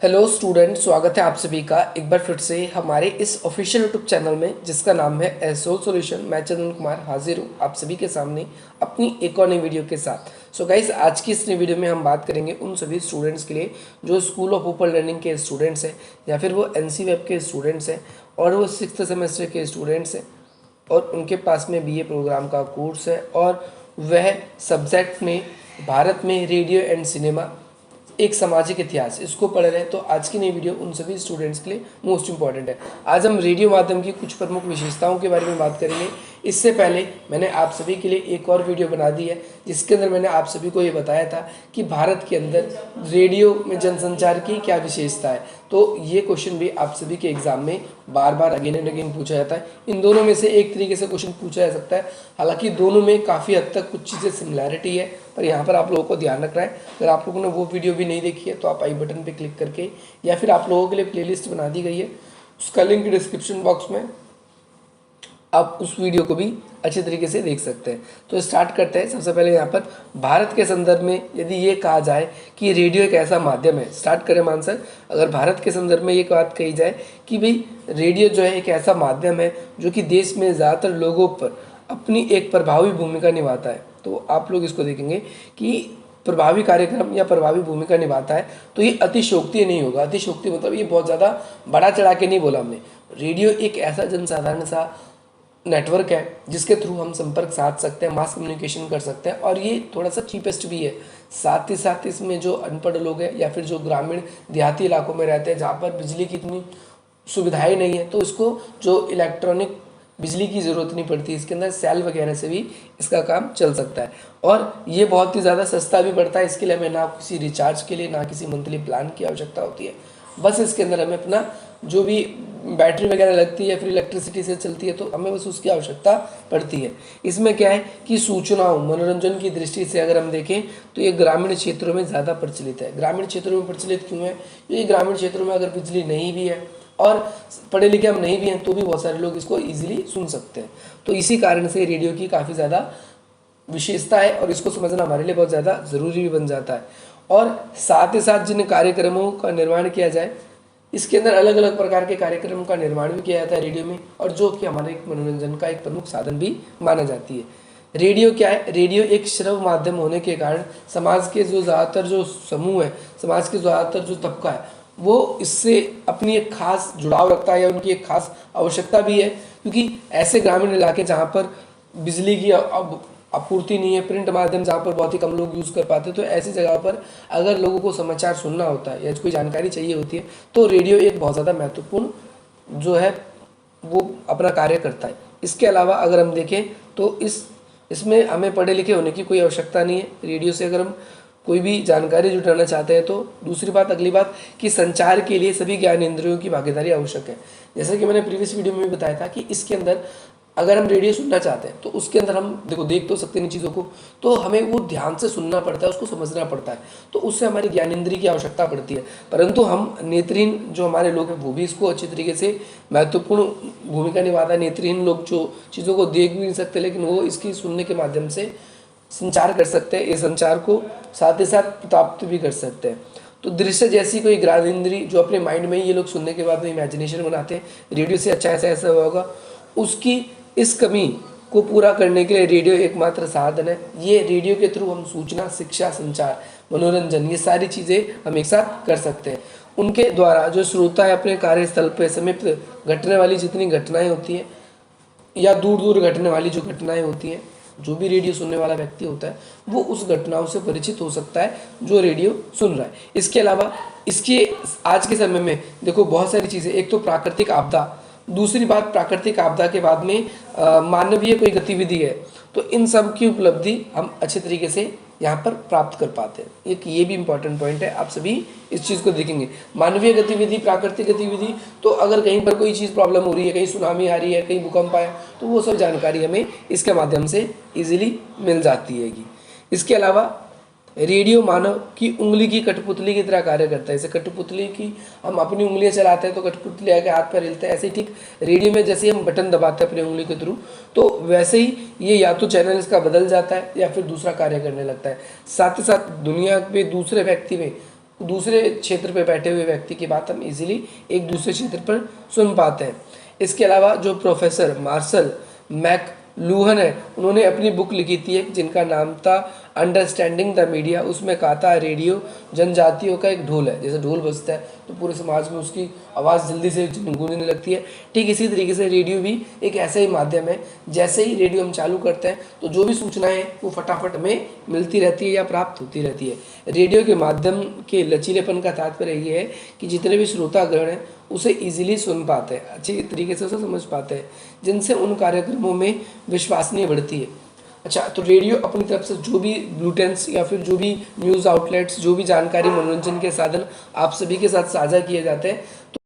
Hello student, स्वागत है आप सभी का एक बार फिर से हमारे इस ऑफिशियल यूट्यूब चैनल में जिसका नाम है एसओ सॉल्यूशन। मैं चंदन कुमार हाजिर हूँ आप सभी के सामने अपनी एक और नई वीडियो के साथ। सो गाइस, आज की इस नई वीडियो में हम बात करेंगे उन सभी स्टूडेंट्स के लिए जो स्कूल ऑफ ओपन लर्निंग के स्टूडेंट्स हैं या फिर वो एनसी वेब के स्टूडेंट्स हैं और वो 6th सेमेस्टर के स्टूडेंट्स हैं और उनके पास में बीए प्रोग्राम का कोर्स है और वह सब्जेक्ट में भारत में रेडियो एंड सिनेमा एक सामाजिक इतिहास इसको पढ़ रहे हैं। तो आज की नई वीडियो उन सभी स्टूडेंट्स के लिए मोस्ट इंपॉर्टेंट है। आज हम रेडियो माध्यम की कुछ प्रमुख विशेषताओं के बारे में बात करेंगे। इससे पहले मैंने आप सभी के लिए एक और वीडियो बना दी है जिसके अंदर मैंने आप सभी को ये बताया था कि भारत के अंदर रेडियो में जनसंचार की क्या विशेषता है। तो ये क्वेश्चन भी आप सभी के एग्जाम में बार बार अगेन एंड अगेन पूछा जाता है। इन दोनों में से एक तरीके से क्वेश्चन पूछा जा सकता है। हालांकि दोनों में काफ़ी हद तक कुछ चीज़ें सिमिलैरिटी है, पर यहाँ पर आप लोगों को ध्यान रखना है। अगर आप लोगों ने वो वीडियो भी नहीं देखी है तो आप आई बटन पे क्लिक करके या फिर आप लोगों के लिए प्लेलिस्ट बना दी गई है, उसका लिंक डिस्क्रिप्शन बॉक्स में, आप उस वीडियो को भी अच्छे तरीके से देख सकते हैं। तो स्टार्ट करते हैं। सबसे पहले यहाँ पर भारत के संदर्भ में यदि ये कहा जाए कि रेडियो एक ऐसा माध्यम है, स्टार्ट करें आंसर। अगर भारत के संदर्भ में ये बात कही जाए कि भाई रेडियो जो है एक ऐसा माध्यम है जो कि देश में ज़्यादातर लोगों पर अपनी एक प्रभावी भूमिका निभाता है, तो आप लोग इसको देखेंगे कि प्रभावी कार्यक्रम या प्रभावी भूमिका निभाता है। तो ये अतिशयोक्ति नहीं होगा। अतिशयोक्ति मतलब ये बहुत ज़्यादा बड़ा चढ़ा के नहीं बोला हमने। रेडियो एक ऐसा जनसाधारण सा नेटवर्क है जिसके थ्रू हम संपर्क साध सकते हैं, मास कम्युनिकेशन कर सकते हैं और ये थोड़ा सा चीपेस्ट भी है। साथ ही साथ इसमें जो अनपढ़ लोग हैं या फिर जो ग्रामीण देहाती इलाकों में रहते हैं जहाँ पर बिजली की इतनी सुविधाएं नहीं है, तो इसको जो इलेक्ट्रॉनिक बिजली की ज़रूरत नहीं पड़ती, इसके अंदर सेल वगैरह से भी इसका काम चल सकता है और ये बहुत ही ज़्यादा सस्ता भी पड़ता है। इसके लिए हमें ना किसी रिचार्ज के लिए ना किसी मंथली प्लान की आवश्यकता होती है। बस इसके अंदर हमें अपना जो भी बैटरी वगैरह लगती है या फिर इलेक्ट्रिसिटी से चलती है तो हमें बस उसकी आवश्यकता पड़ती है। इसमें क्या है कि सूचनाओं मनोरंजन की दृष्टि से अगर हम देखें तो ये ग्रामीण क्षेत्रों में ज़्यादा प्रचलित है। ग्रामीण क्षेत्रों में प्रचलित क्यों है? क्योंकि ग्रामीण क्षेत्रों में अगर बिजली नहीं भी है और पढ़े लिखे हम नहीं भी हैं तो भी बहुत सारे लोग इसको ईजिली सुन सकते हैं। तो इसी कारण से रेडियो की काफ़ी ज़्यादा विशेषता है और इसको समझना हमारे लिए बहुत ज़्यादा ज़रूरी भी बन जाता है। और साथ ही साथ जिन कार्यक्रमों का निर्माण किया जाए, इसके अंदर अलग अलग प्रकार के कार्यक्रमों का निर्माण भी किया जाता है रेडियो में, और जो कि हमारे एक मनोरंजन का एक प्रमुख साधन भी माना जाती है। रेडियो क्या है? रेडियो एक श्रव्य माध्यम होने के कारण समाज के जो ज़्यादातर जो समूह है, समाज के ज़्यादातर जो तबका है, वो इससे अपनी एक खास जुड़ाव रखता है या उनकी एक खास आवश्यकता भी है। क्योंकि ऐसे ग्रामीण इलाके जहाँ पर बिजली की आपूर्ति नहीं है, प्रिंट माध्यम जहाँ पर बहुत ही कम लोग यूज़ कर पाते, तो ऐसी जगह पर अगर लोगों को समाचार सुनना होता है या कोई जानकारी चाहिए होती है तो रेडियो एक बहुत ज़्यादा महत्वपूर्ण जो है वो अपना कार्य करता है। इसके अलावा अगर हम देखें तो इसमें हमें पढ़े लिखे होने की कोई आवश्यकता नहीं है। रेडियो से अगर हम कोई भी जानकारी जुटाना चाहते हैं तो दूसरी बात, अगली बात कि संचार के लिए सभी ज्ञान इंद्रियों की भागीदारी आवश्यक है। जैसा कि मैंने प्रीवियस वीडियो में भी बताया था कि इसके अंदर अगर हम रेडियो सुनना चाहते हैं तो उसके अंदर हम देख तो सकते हैं इन चीज़ों को, तो हमें वो ध्यान से सुनना पड़ता है, उसको समझना पड़ता है, तो उससे हमारी ज्ञानेंद्रिय की आवश्यकता पड़ती है। परंतु हम नेत्रहीन जो हमारे लोग हैं वो भी इसको अच्छी तरीके से महत्वपूर्ण भूमिका निभाता है। नेत्रहीन लोग जो चीज़ों को देख भी नहीं सकते लेकिन वो इसकी सुनने के माध्यम से संचार कर सकते हैं, इस संचार को साथ ही साथ प्राप्त भी कर सकते हैं। तो दृश्य जैसी कोई ज्ञानेंद्रिय जो अपने माइंड में ही ये लोग सुनने के बाद में इमेजिनेशन बनाते हैं रेडियो से अच्छा ऐसा ऐसा होगा, उसकी इस कमी को पूरा करने के लिए रेडियो एकमात्र साधन है। ये रेडियो के थ्रू हम सूचना, शिक्षा, संचार, मनोरंजन ये सारी चीज़ें हम एक साथ कर सकते हैं। उनके द्वारा जो श्रोता है अपने कार्यस्थल पर समीप घटने वाली जितनी घटनाएं होती हैं या दूर दूर घटने वाली जो घटनाएं होती हैं, जो भी रेडियो सुनने वाला व्यक्ति होता है वो उस घटनाओं से परिचित हो सकता है जो रेडियो सुन रहा है। इसके अलावा इसके आज के समय में देखो बहुत सारी चीज़ें, एक तो प्राकृतिक आपदा, दूसरी बात प्राकृतिक आपदा के बाद में मानवीय कोई गतिविधि है, तो इन सब की उपलब्धि हम अच्छे तरीके से यहाँ पर प्राप्त कर पाते हैं। एक ये भी इम्पॉर्टेंट पॉइंट है, आप सभी इस चीज़ को देखेंगे। मानवीय गतिविधि, प्राकृतिक गतिविधि, तो अगर कहीं पर कोई चीज़ प्रॉब्लम हो रही है, कहीं सुनामी आ रही है, कहीं भूकंप आया, तो वो सब जानकारी हमें इसके माध्यम से इजीली मिल जाती है। इसके अलावा रेडियो मानव की उंगली की कठपुतली की तरह कार्य करता है। जैसे कठपुतली की हम अपनी उंगलियां चलाते हैं तो कठपुतली आके हाथ पर हिलता है, ऐसे ही ठीक रेडियो में जैसे हम बटन दबाते हैं अपनी उंगली के थ्रू, तो वैसे ही ये या तो चैनल इसका बदल जाता है या फिर दूसरा कार्य करने लगता है। साथ ही साथ दुनिया में दूसरे व्यक्ति में दूसरे क्षेत्र पे बैठे हुए व्यक्ति की बात हम इजीली एक दूसरे क्षेत्र पर सुन पाते हैं। इसके अलावा जो प्रोफेसर मार्शल मैकलूहन है, उन्होंने अपनी बुक लिखी थी एक, जिनका नाम था अंडरस्टैंडिंग द मीडिया। उसमें कहा था रेडियो जनजातियों का एक ढोल है, जैसे ढोल बजता है तो पूरे समाज में उसकी आवाज़ जल्दी से गूंजने लगती है, ठीक इसी तरीके से रेडियो भी एक ऐसा ही माध्यम है। जैसे ही रेडियो हम चालू करते हैं तो जो भी सूचनाएं वो फटाफट में मिलती रहती है या प्राप्त होती रहती है। रेडियो के माध्यम के लचीलेपन का तात्पर्य ये है कि जितने भी श्रोतागण हैं उसे इजीली सुन पाते हैं, अच्छी तरीके से उसे समझ पाते हैं, जिनसे उन कार्यक्रमों में विश्वसनीय बढ़ती है। अच्छा, तो रेडियो अपनी तरफ से जो भी बुलेटिन्स या फिर जो भी न्यूज़ आउटलेट्स, जो भी जानकारी मनोरंजन के साधन आप सभी के साथ साझा किए जाते हैं, तो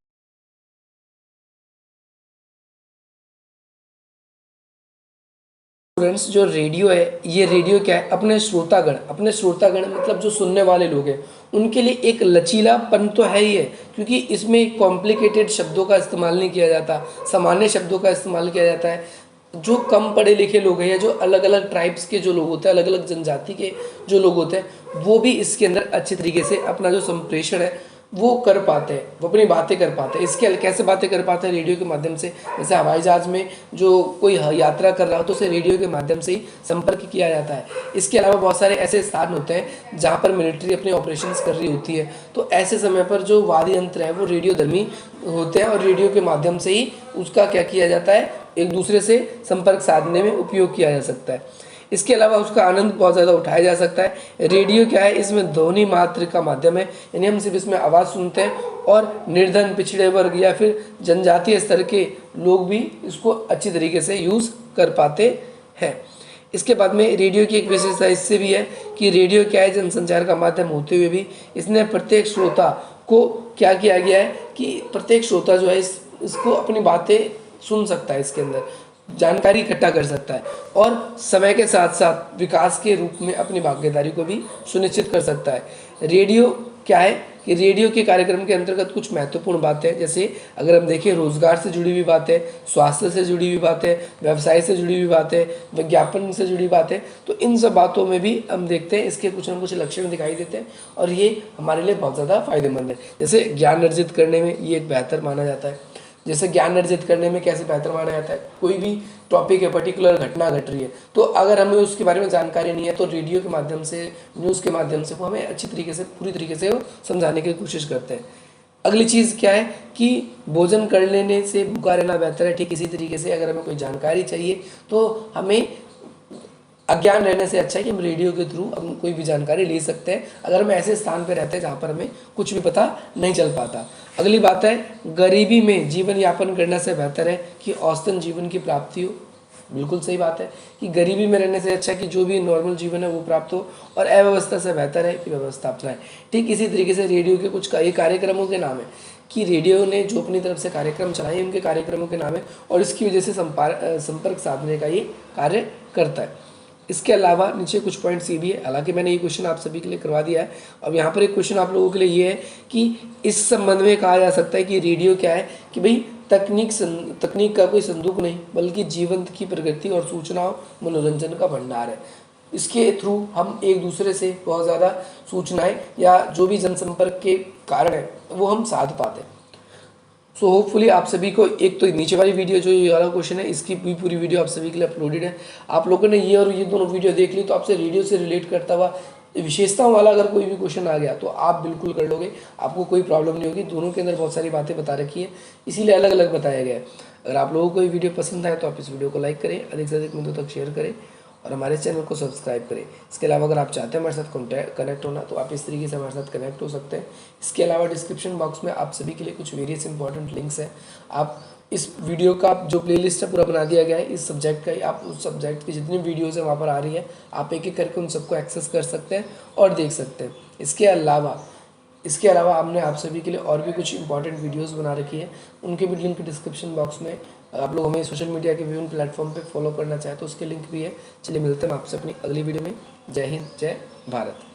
स्टूडेंट्स जो रेडियो है, ये रेडियो क्या है, अपने श्रोतागण मतलब जो सुनने वाले लोग हैं उनके लिए एक लचीलापन तो है ही है, क्योंकि इसमें कॉम्प्लिकेटेड शब्दों का इस्तेमाल नहीं किया जाता, सामान्य शब्दों का इस्तेमाल किया जाता है। जो कम पढ़े लिखे लोग हैं या जो अलग अलग ट्राइब्स के जो लोग होते हैं, अलग अलग जनजाति के जो लोग होते हैं, वो भी इसके अंदर अच्छे तरीके से अपना जो संप्रेषण है वो कर पाते हैं, वो अपनी बातें कर पाते हैं। इसके कैसे बातें कर पाते हैं? रेडियो के माध्यम से। जैसे हवाई जहाज़ में जो कोई यात्रा कर रहा हो तो उसे रेडियो के माध्यम से ही संपर्क किया जाता है। इसके अलावा बहुत सारे ऐसे स्थान होते हैं जहाँ पर मिलिट्री अपने ऑपरेशंस कर रही होती है, तो ऐसे समय पर जो वाद्य यंत्र है वो रेडियोधर्मी होते हैं और रेडियो के माध्यम से ही उसका क्या किया जाता है, एक दूसरे से संपर्क साधने में उपयोग किया जा सकता है। इसके अलावा उसका आनंद बहुत ज़्यादा उठाया जा सकता है। रेडियो क्या है, इसमें ध्वनि मात्र का माध्यम है, यानी हम सिर्फ इसमें आवाज़ सुनते हैं और निर्धन, पिछड़े वर्ग या फिर जनजातीय स्तर के लोग भी इसको अच्छी तरीके से यूज़ कर पाते हैं। इसके बाद में रेडियो की एक विशेषता इससे भी है कि रेडियो क्या है, जनसंचार का माध्यम होते हुए भी इसने प्रत्येक श्रोता को क्या किया गया है कि प्रत्येक श्रोता जो है इसको अपनी बातें सुन सकता है, इसके अंदर जानकारी इकट्ठा कर सकता है और समय के साथ साथ विकास के रूप में अपनी भागीदारी को भी सुनिश्चित कर सकता है। रेडियो क्या है कि रेडियो के कार्यक्रम के अंतर्गत कुछ महत्वपूर्ण बातें, जैसे अगर हम देखें रोजगार से जुड़ी हुई बातें, स्वास्थ्य से जुड़ी हुई बातें, व्यवसाय से जुड़ी हुई बातें, विज्ञापन से जुड़ी बातें, तो इन सब बातों में भी हम देखते हैं इसके कुछ न कुछ लक्षण दिखाई देते हैं और ये हमारे लिए बहुत ज़्यादा फायदेमंद है। जैसे ज्ञान अर्जित करने में ये एक बेहतर माना जाता है। जैसे ज्ञान अर्जित करने में कैसे बेहतर माना जाता है, कोई भी टॉपिक है, पर्टिकुलर घटना घट रही है, तो अगर हमें उसके बारे में जानकारी नहीं है तो रेडियो के माध्यम से, न्यूज़ के माध्यम से वो हमें अच्छी तरीके से, पूरी तरीके से वो समझाने की कोशिश करते हैं। अगली चीज़ क्या है कि भोजन कर लेने से भूखा रहना बेहतर है। ठीक इसी तरीके से अगर हमें कोई जानकारी चाहिए तो हमें अज्ञान रहने से अच्छा है कि हम रेडियो के थ्रू हम कोई भी जानकारी ले सकते हैं, अगर हम ऐसे स्थान पर रहते हैं जहाँ पर हमें कुछ भी पता नहीं चल पाता। अगली बात है, गरीबी में जीवन यापन करने से बेहतर है कि औसतन जीवन की प्राप्ति हो। बिल्कुल सही बात है कि गरीबी में रहने से अच्छा है कि जो भी नॉर्मल जीवन है वो प्राप्त हो, और अव्यवस्था से बेहतर है कि व्यवस्था अपनाएं। ठीक इसी तरीके से रेडियो के कुछ ये कार्यक्रमों के नाम है कि रेडियो ने जो अपनी तरफ से कार्यक्रम चलाए उनके कार्यक्रमों के नाम है और इसकी वजह से संपर्क साधने का ये कार्य करता है। इसके अलावा नीचे कुछ पॉइंट्स ये भी है, हालांकि मैंने ये क्वेश्चन आप सभी के लिए करवा दिया है। अब यहाँ पर एक क्वेश्चन आप लोगों के लिए ये है कि इस संबंध में कहा जा सकता है कि रेडियो क्या है कि भाई तकनीक का कोई संदूक नहीं, बल्कि जीवंत की प्रगति और सूचनाओं मनोरंजन का भंडार है। इसके थ्रू हम एक दूसरे से बहुत ज़्यादा सूचनाएं या जो भी जनसंपर्क के कारण है वो हम साध पाते हैं। सो होपफुली आप सभी को, एक तो नीचे वाली वीडियो जो ये वाला क्वेश्चन है इसकी भी पूरी वीडियो आप सभी के लिए अपलोडेड है। आप लोगों ने ये और ये दोनों वीडियो देख ली तो आपसे रेडियो से रिलेट करता हुआ विशेषताओं वाला अगर कोई भी क्वेश्चन आ गया तो आप बिल्कुल कर लोगे, आपको कोई प्रॉब्लम नहीं होगी। दोनों के अंदर बहुत सारी बातें बता रखी है, इसीलिए अलग अलग बताया गया है। अगर आप लोगों को ये वीडियो पसंद आए तो आप इस वीडियो को लाइक करें, अधिक से अधिक मित्रों तक शेयर करें और हमारे चैनल को सब्सक्राइब करें। इसके अलावा अगर आप चाहते हैं हमारे साथ कनेक्ट होना तो आप इस तरीके से हमारे साथ कनेक्ट हो सकते हैं। इसके अलावा डिस्क्रिप्शन बॉक्स में आप सभी के लिए कुछ वेरियस इंपॉर्टेंट लिंक्स हैं। आप इस वीडियो का जो प्लेलिस्ट है पूरा बना दिया गया है इस सब्जेक्ट का ही, आप उस सब्जेक्ट की जितनी वीडियोज़ हैं वहाँ पर आ रही है, आप एक एक करके उन सबको एक्सेस कर सकते हैं और देख सकते हैं। इसके अलावा हमने आप सभी के लिए और भी कुछ इंपॉर्टेंट वीडियोस बना रखी है, उनके भी लिंक डिस्क्रिप्शन बॉक्स में। आप लोग हमें सोशल मीडिया के विभिन्न प्लेटफॉर्म पे फॉलो करना चाहे तो उसके लिंक भी है। चलिए मिलते हैं आपसे अपनी अगली वीडियो में। जय हिंद, जय भारत।